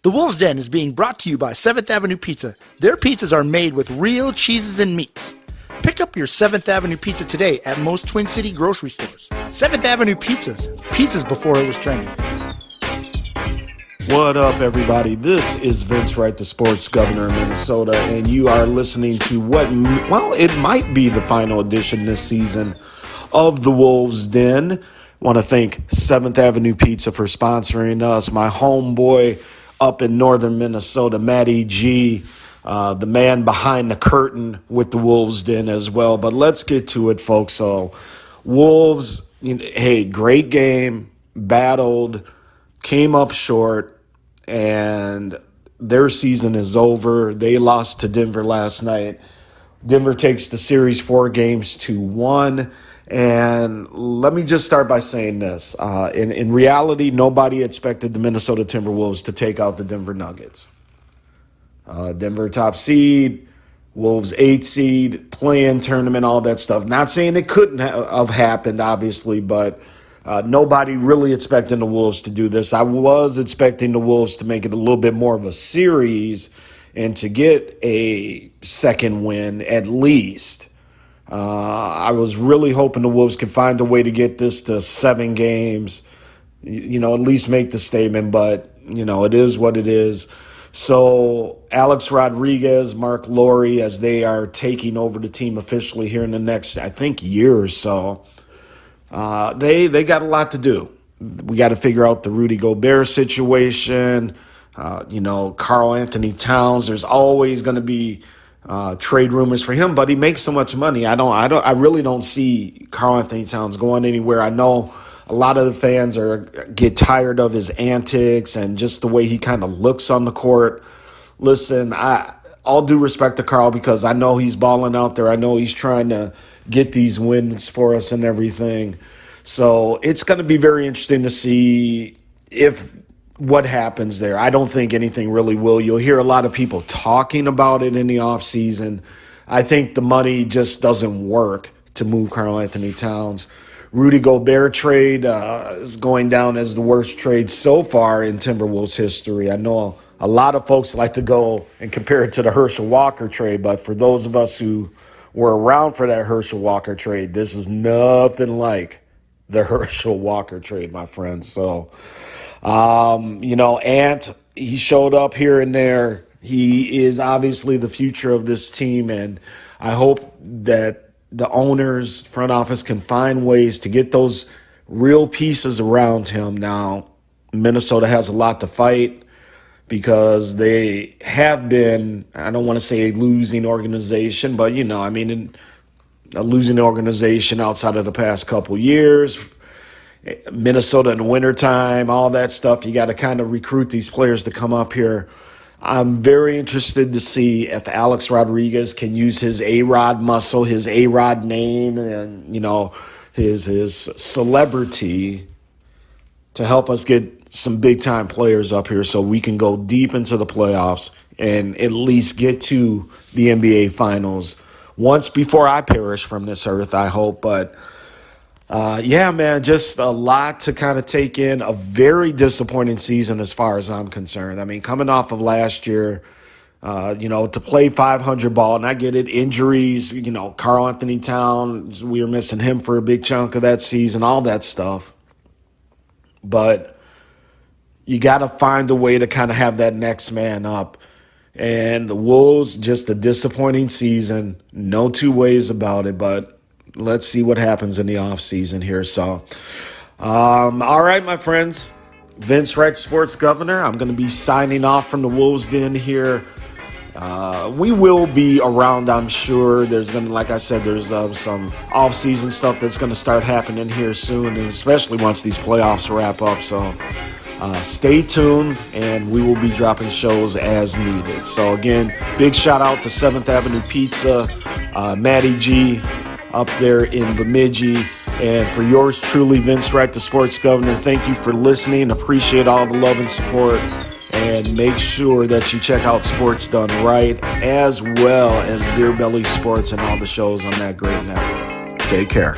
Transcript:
The Wolves Den is being brought to you by 7th Avenue Pizza. Their pizzas are made with real cheeses and meats. Pick up your 7th Avenue Pizza today at most Twin City grocery stores. 7th Avenue Pizzas. Pizzas before it was trendy. What up, everybody? This is Vince Wright, the sports governor of Minnesota, and you are listening to it might be the final edition this season of the Wolves Den. Want to thank 7th Avenue Pizza for sponsoring us. My homeboy up in northern Minnesota, Matty G, the man behind the curtain with the Wolves Den as well. But let's get to it, folks. So, Wolves, hey, great game, battled, came up short, and their season is over. They lost to Denver last night. Denver takes the series 4-1. And let me just start by saying this. In reality, nobody expected the Minnesota Timberwolves to take out the Denver Nuggets. Denver top seed, Wolves 8 seed, play-in tournament, all that stuff. Not saying it couldn't have happened, obviously, but nobody really expecting the Wolves to do this. I was expecting the Wolves to make it a little bit more of a series and to get a second win at least. I was really hoping the Wolves could find a way to get this to 7 games, at least make the statement, but, it is what it is. So Alex Rodriguez, Mark Lowry, as they are taking over the team officially here in the next, I think, year or so, they got a lot to do. We got to figure out the Rudy Gobert situation, Karl Anthony Towns. There's always going to be trade rumors for him, but he makes so much money. I really don't see Karl Anthony Towns going anywhere. I know a lot of the fans get tired of his antics and just the way he kind of looks on the court. Listen, all due respect to Karl, because I know he's balling out there. I know he's trying to get these wins for us and everything. So it's going to be very interesting to see what happens there. I don't think anything really will. You'll hear a lot of people talking about it in the offseason. I think the money just doesn't work to move Karl Anthony Towns. Rudy Gobert trade is going down as the worst trade so far in Timberwolves history. I know a lot of folks like to go and compare it to the Herschel Walker trade, but for those of us who were around for that Herschel Walker trade, this is nothing like the Herschel Walker trade, my friends. So, Ant, he showed up here and there. He is obviously the future of this team, and I hope that the owners, front office can find ways to get those real pieces around him. Now, Minnesota has a lot to fight because they have been, I don't want to say a losing organization, but, a losing organization outside of the past couple years. Minnesota in the wintertime, all that stuff. You got to kind of recruit these players to come up here. I'm very interested to see if Alex Rodriguez can use his A-Rod muscle, his A-Rod name, and, his celebrity to help us get some big-time players up here so we can go deep into the playoffs and at least get to the NBA Finals once before I perish from this earth, I hope. But just a lot to kind of take in. A very disappointing season as far as I'm concerned. I mean, coming off of last year, to play 500 ball, and I get it, injuries, Karl Anthony Towns, we were missing him for a big chunk of that season, all that stuff. But you got to find a way to kind of have that next man up. And the Wolves, just a disappointing season. No two ways about it, but let's see what happens in the offseason here. So, all right, my friends. Vince Wright, Sports Governor. I'm going to be signing off from the Wolves Den here. We will be around, I'm sure. There's going to, like I said, there's some off-season stuff that's going to start happening here soon, and especially once these playoffs wrap up. So stay tuned, and we will be dropping shows as needed. So, again, big shout-out to 7th Avenue Pizza, Matty G, up there in Bemidji. And for yours truly, Vince Wright, the Sports Governor, thank you for listening. Appreciate all the love and support. And make sure that you check out Sports Done Right, as well as Beer Belly Sports and all the shows on that great network. Take care.